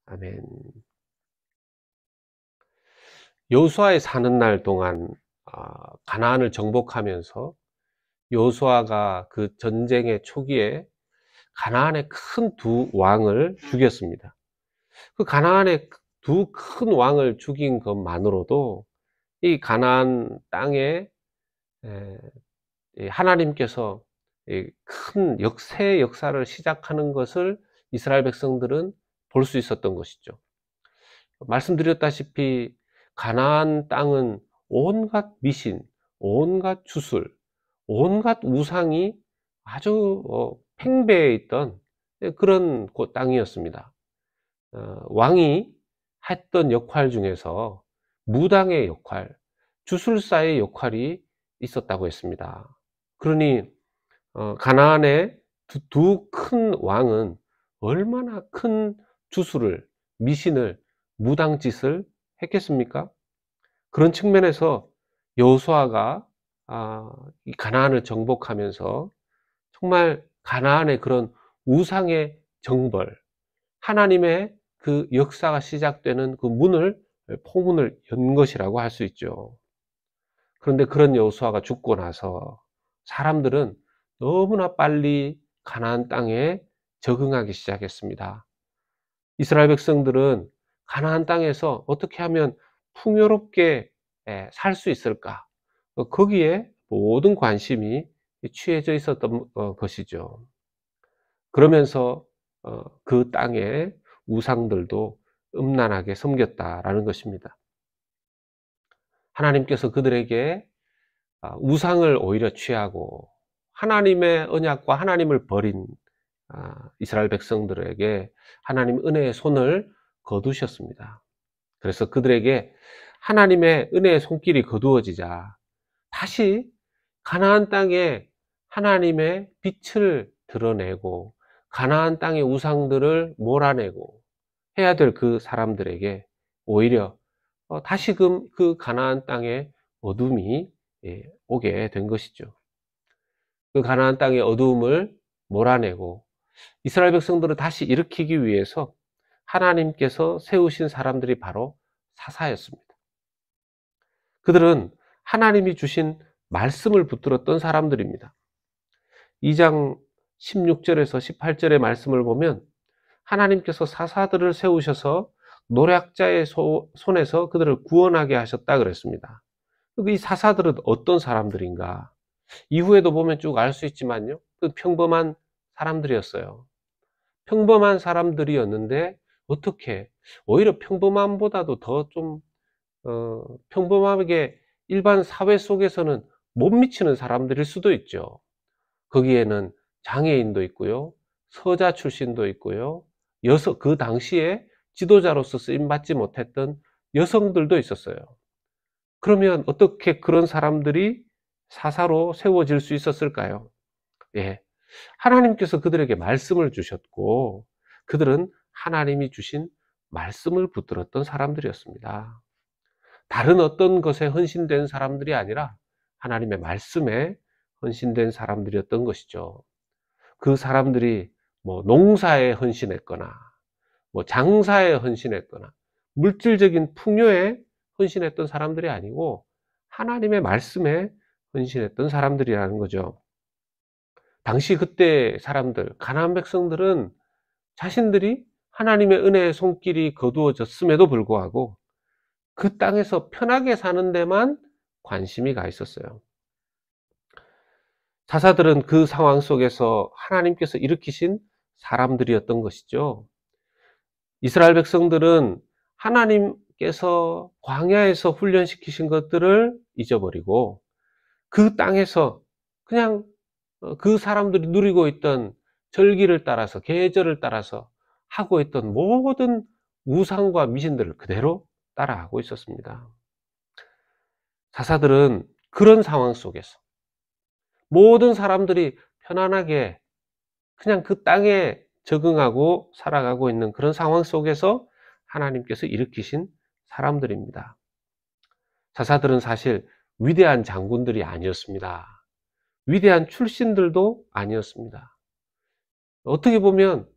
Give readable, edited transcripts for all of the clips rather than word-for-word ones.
아멘. 여호수아의 사는 날 동안 가나안을 정복하면서 여호수아가 그 전쟁의 초기에 가나안의 큰 두 왕을 죽였습니다. 그 가나안의 두 큰 왕을 죽인 것만으로도 이 가나안 땅에 하나님께서 큰 새 역사를 시작하는 것을 이스라엘 백성들은 볼 수 있었던 것이죠. 말씀드렸다시피 가나안 땅은 온갖 미신, 온갖 주술, 온갖 우상이 아주 팽배해 있던 그런 땅이었습니다. 왕이 했던 역할 중에서 무당의 역할, 주술사의 역할이 있었다고 했습니다. 그러니 가나안의 두 큰 왕은 얼마나 큰 주술을, 미신을, 무당짓을 했겠습니까? 그런 측면에서 여호수아가 이 가나안을 정복하면서 정말 가나안의 그런 우상의 정벌, 하나님의 그 역사가 시작되는 그 포문을 연 것이라고 할 수 있죠. 그런데 그런 여호수아가 죽고 나서 사람들은 너무나 빨리 가나안 땅에 적응하기 시작했습니다. 이스라엘 백성들은 가나안 땅에서 어떻게 하면 풍요롭게 살 수 있을까? 거기에 모든 관심이 취해져 있었던 것이죠. 그러면서 그 땅의 우상들도 음란하게 섬겼다라는 것입니다. 하나님께서 그들에게 우상을 오히려 취하고 하나님의 언약과 하나님을 버린 이스라엘 백성들에게 하나님 은혜의 손을 거두셨습니다. 그래서 그들에게 하나님의 은혜의 손길이 거두어지자 다시 가나안 땅에 하나님의 빛을 드러내고 가나안 땅의 우상들을 몰아내고 해야 될 그 사람들에게 오히려 다시금 그 가나안 땅에 어둠이 오게 된 것이죠. 그 가나안 땅의 어두움을 몰아내고 이스라엘 백성들을 다시 일으키기 위해서 하나님께서 세우신 사람들이 바로 사사였습니다. 그들은 하나님이 주신 말씀을 붙들었던 사람들입니다. 2장 16절에서 18절의 말씀을 보면 하나님께서 사사들을 세우셔서 노략자의 손에서 그들을 구원하게 하셨다 그랬습니다. 이 사사들은 어떤 사람들인가? 이후에도 보면 쭉 알 수 있지만요. 그 평범한 사람들이었어요. 평범한 사람들이었는데 어떻게 오히려 평범함보다도 더 좀 평범하게 일반 사회 속에서는 못 미치는 사람들일 수도 있죠. 거기에는 장애인도 있고요, 서자 출신도 있고요, 그 당시에 지도자로서 쓰임받지 못했던 여성들도 있었어요. 그러면 어떻게 그런 사람들이 사사로 세워질 수 있었을까요? 예. 하나님께서 그들에게 말씀을 주셨고, 그들은 하나님이 주신 말씀을 붙들었던 사람들이었습니다. 다른 어떤 것에 헌신된 사람들이 아니라 하나님의 말씀에 헌신된 사람들이었던 것이죠. 그 사람들이 뭐 농사에 헌신했거나, 뭐 장사에 헌신했거나, 물질적인 풍요에 헌신했던 사람들이 아니고 하나님의 말씀에 헌신했던 사람들이라는 거죠. 당시 그때 사람들, 가나안 백성들은 자신들이 하나님의 은혜의 손길이 거두어졌음에도 불구하고 그 땅에서 편하게 사는 데만 관심이 가 있었어요. 사사들은 그 상황 속에서 하나님께서 일으키신 사람들이었던 것이죠. 이스라엘 백성들은 하나님께서 광야에서 훈련시키신 것들을 잊어버리고 그 땅에서 그냥 그 사람들이 누리고 있던 절기를 따라서, 계절을 따라서 하고 있던 모든 우상과 미신들을 그대로 따라하고 있었습니다. 사사들은 그런 상황 속에서 모든 사람들이 편안하게 그냥 그 땅에 적응하고 살아가고 있는 그런 상황 속에서 하나님께서 일으키신 사람들입니다. 사사들은 사실 위대한 장군들이 아니었습니다. 위대한 출신들도 아니었습니다. 어떻게 보면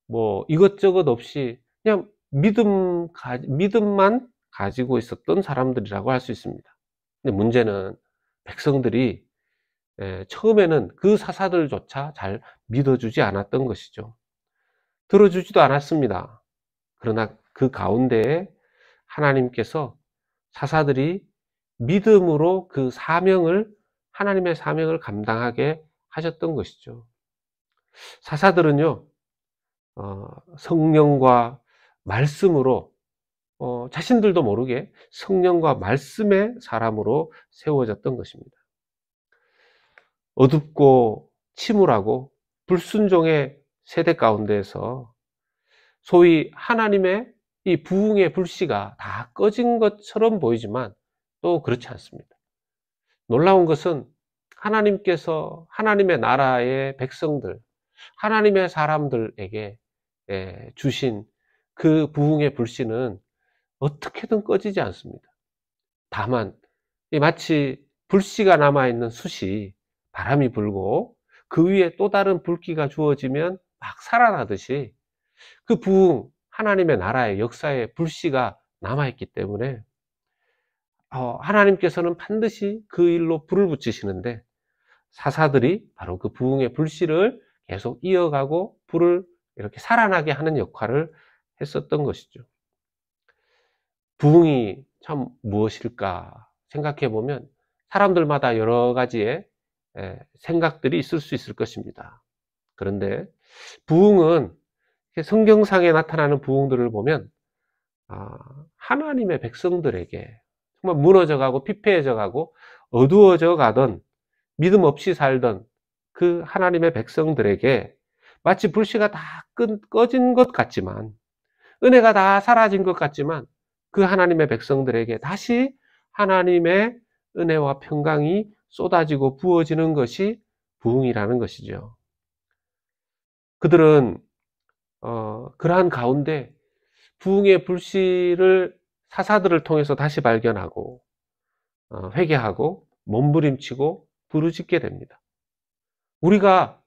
뭐 이것저것 없이 그냥 믿음만 가지고 있었던 사람들이라고 할 수 있습니다. 근데 문제는 백성들이 처음에는 그 사사들조차 잘 믿어주지 않았던 것이죠. 들어주지도 않았습니다. 그러나 그 가운데에 하나님께서 사사들이 믿음으로 그 하나님의 사명을 감당하게 하셨던 것이죠. 사사들은요, 성령과 말씀으로, 자신들도 모르게 성령과 말씀의 사람으로 세워졌던 것입니다. 어둡고 침울하고 불순종의 세대 가운데에서 소위 하나님의 이 부흥의 불씨가 다 꺼진 것처럼 보이지만 또 그렇지 않습니다. 놀라운 것은 하나님께서 하나님의 나라의 백성들, 하나님의 사람들에게 주신 그 부흥의 불씨는 어떻게든 꺼지지 않습니다. 다만 마치 불씨가 남아있는 숯이 바람이 불고 그 위에 또 다른 불기가 주어지면 막 살아나듯이 그 부흥, 하나님의 나라의 역사의 불씨가 남아있기 때문에 하나님께서는 반드시 그 일로 불을 붙이시는데 사사들이 바로 그 부흥의 불씨를 계속 이어가고 불을 이렇게 살아나게 하는 역할을 했었던 것이죠. 부흥이 참 무엇일까 생각해 보면 사람들마다 여러 가지의 생각들이 있을 수 있을 것입니다. 그런데 부흥은 성경상에 나타나는 부흥들을 보면 하나님의 백성들에게 정말 무너져가고 피폐해져가고 어두워져 가던 믿음 없이 살던 그 하나님의 백성들에게 마치 불씨가 다 꺼진 것 같지만, 은혜가 다 사라진 것 같지만 그 하나님의 백성들에게 다시 하나님의 은혜와 평강이 쏟아지고 부어지는 것이 부흥이라는 것이죠. 그들은 그러한 가운데 부흥의 불씨를 사사들을 통해서 다시 발견하고 회개하고 몸부림치고 부르짖게 됩니다. 우리가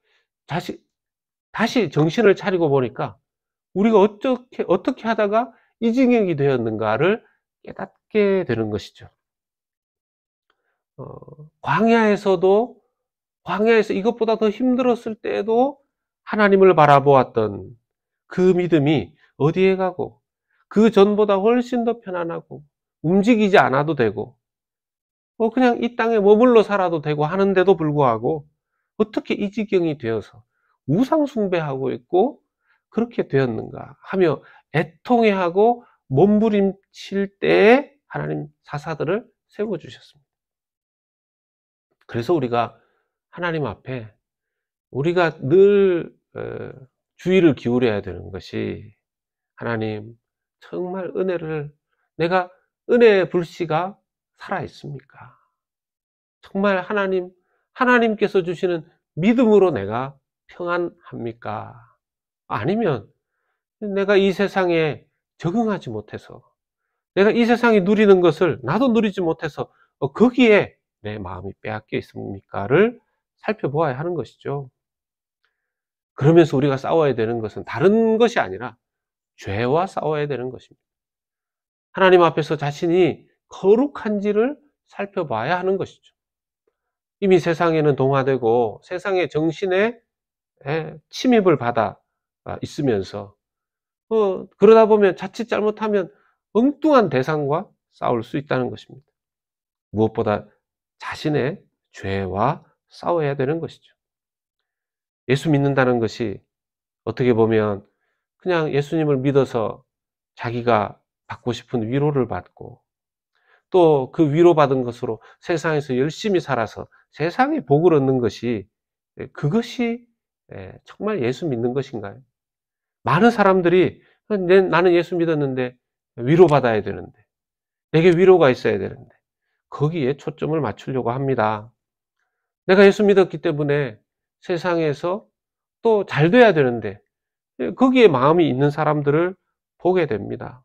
다시 정신을 차리고 보니까 우리가 어떻게 하다가 이 지경이 되었는가를 깨닫게 되는 것이죠. 광야에서 이것보다 더 힘들었을 때에도 하나님을 바라보았던 그 믿음이 어디에 가고 그 전보다 훨씬 더 편안하고 움직이지 않아도 되고 그냥 이 땅에 머물러 살아도 되고 하는데도 불구하고 어떻게 이 지경이 되어서 우상 숭배하고 있고 그렇게 되었는가 하며 애통해하고 몸부림칠 때에 하나님 사사들을 세워주셨습니다. 그래서 우리가 하나님 앞에 우리가 늘 주의를 기울여야 되는 것이 하나님 정말 내가 은혜의 불씨가 살아있습니까? 정말 하나님께서 주시는 믿음으로 내가 평안합니까? 아니면 내가 이 세상에 적응하지 못해서 내가 이 세상이 누리는 것을 나도 누리지 못해서 거기에 내 마음이 빼앗겨 있습니까를 살펴보아야 하는 것이죠. 그러면서 우리가 싸워야 되는 것은 다른 것이 아니라 죄와 싸워야 되는 것입니다. 하나님 앞에서 자신이 거룩한지를 살펴봐야 하는 것이죠. 이미 세상에는 동화되고 세상의 정신에 침입을 받아 있으면서 그러다 보면 자칫 잘못하면 엉뚱한 대상과 싸울 수 있다는 것입니다. 무엇보다 자신의 죄와 싸워야 되는 것이죠. 예수 믿는다는 것이 어떻게 보면 그냥 예수님을 믿어서 자기가 받고 싶은 위로를 받고 또 그 위로받은 것으로 세상에서 열심히 살아서 세상의 복을 얻는 것이 그것이 정말 예수 믿는 것인가요? 많은 사람들이 나는 예수 믿었는데 위로받아야 되는데 내게 위로가 있어야 되는데 거기에 초점을 맞추려고 합니다. 내가 예수 믿었기 때문에 세상에서 또 잘 돼야 되는데 거기에 마음이 있는 사람들을 보게 됩니다.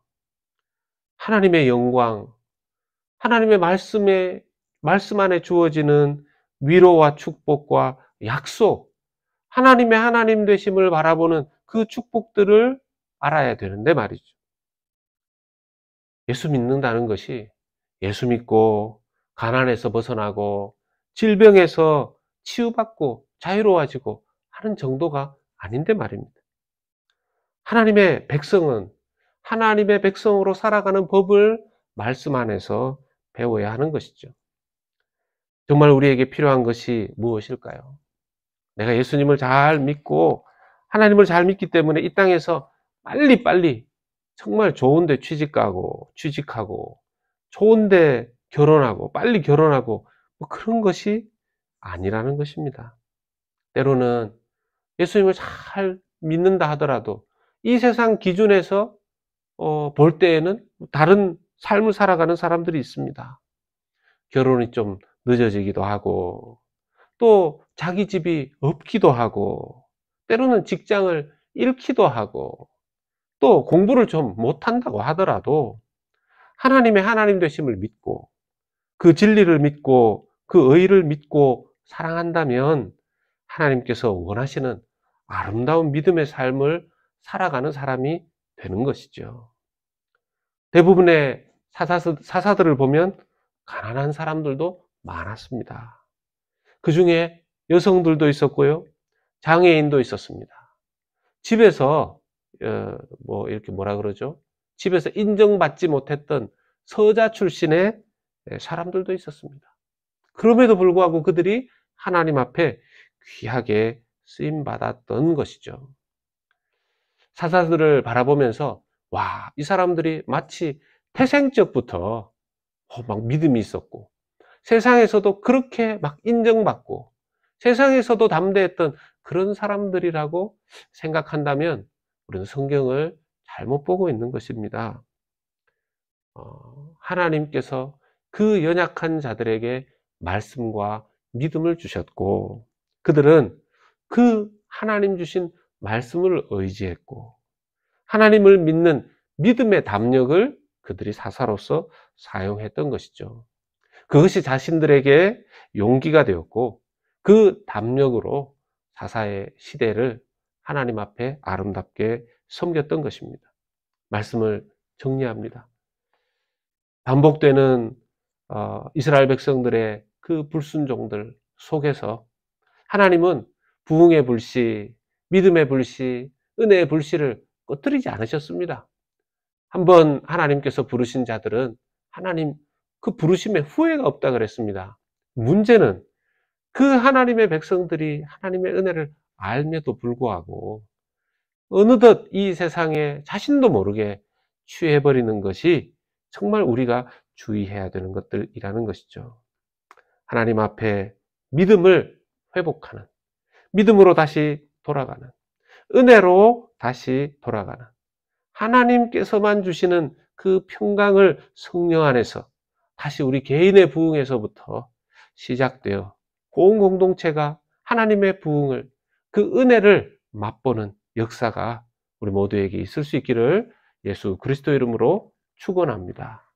하나님의 영광, 하나님의 말씀 안에 주어지는 위로와 축복과 약속, 하나님의 하나님 되심을 바라보는 그 축복들을 알아야 되는데 말이죠. 예수 믿는다는 것이 예수 믿고 가난에서 벗어나고 질병에서 치유받고 자유로워지고 하는 정도가 아닌데 말입니다. 하나님의 백성은 하나님의 백성으로 살아가는 법을 말씀 안에서 배워야 하는 것이죠. 정말 우리에게 필요한 것이 무엇일까요? 내가 예수님을 잘 믿고 하나님을 잘 믿기 때문에 이 땅에서 빨리빨리 정말 좋은 데 취직하고 좋은 데 결혼하고 빨리 결혼하고 뭐 그런 것이 아니라는 것입니다. 때로는 예수님을 잘 믿는다 하더라도 이 세상 기준에서 볼 때에는 다른 삶을 살아가는 사람들이 있습니다. 결혼이 좀 늦어지기도 하고 또 자기 집이 없기도 하고 때로는 직장을 잃기도 하고 또 공부를 좀 못한다고 하더라도 하나님의 하나님 되심을 믿고 그 진리를 믿고 그 의를 믿고 사랑한다면 하나님께서 원하시는 아름다운 믿음의 삶을 살아가는 사람이 되는 것이죠. 대부분의 사사들을 보면 가난한 사람들도 많았습니다. 그 중에 여성들도 있었고요. 장애인도 있었습니다. 집에서 이렇게 뭐라 그러죠? 집에서 인정받지 못했던 서자 출신의 사람들도 있었습니다. 그럼에도 불구하고 그들이 하나님 앞에 귀하게 쓰임 받았던 것이죠. 사사들을 바라보면서 와, 이 사람들이 마치 태생적부터 막 믿음이 있었고 세상에서도 그렇게 막 인정받고 세상에서도 담대했던 그런 사람들이라고 생각한다면 우리는 성경을 잘못 보고 있는 것입니다. 하나님께서 그 연약한 자들에게 말씀과 믿음을 주셨고 그들은 그 하나님 주신 말씀을 의지했고 하나님을 믿는 믿음의 담력을 그들이 사사로서 사용했던 것이죠. 그것이 자신들에게 용기가 되었고 그 담력으로 사사의 시대를 하나님 앞에 아름답게 섬겼던 것입니다. 말씀을 정리합니다. 반복되는 이스라엘 백성들의 그 불순종들 속에서 하나님은 부흥의 불씨, 믿음의 불씨, 은혜의 불씨를 꺼뜨리지 않으셨습니다. 한번 하나님께서 부르신 자들은 하나님 그 부르심에 후회가 없다 그랬습니다. 문제는 그 하나님의 백성들이 하나님의 은혜를 알며도 불구하고 어느덧 이 세상에 자신도 모르게 취해버리는 것이 정말 우리가 주의해야 되는 것들이라는 것이죠. 하나님 앞에 믿음을 회복하는, 믿음으로 다시 돌아가는, 은혜로 다시 돌아가는 하나님께서만 주시는 그 평강을 성령 안에서 다시 우리 개인의 부흥에서부터 시작되어 온 공동체가 하나님의 부흥을 그 은혜를 맛보는 역사가 우리 모두에게 있을 수 있기를 예수 그리스도 이름으로 축원합니다.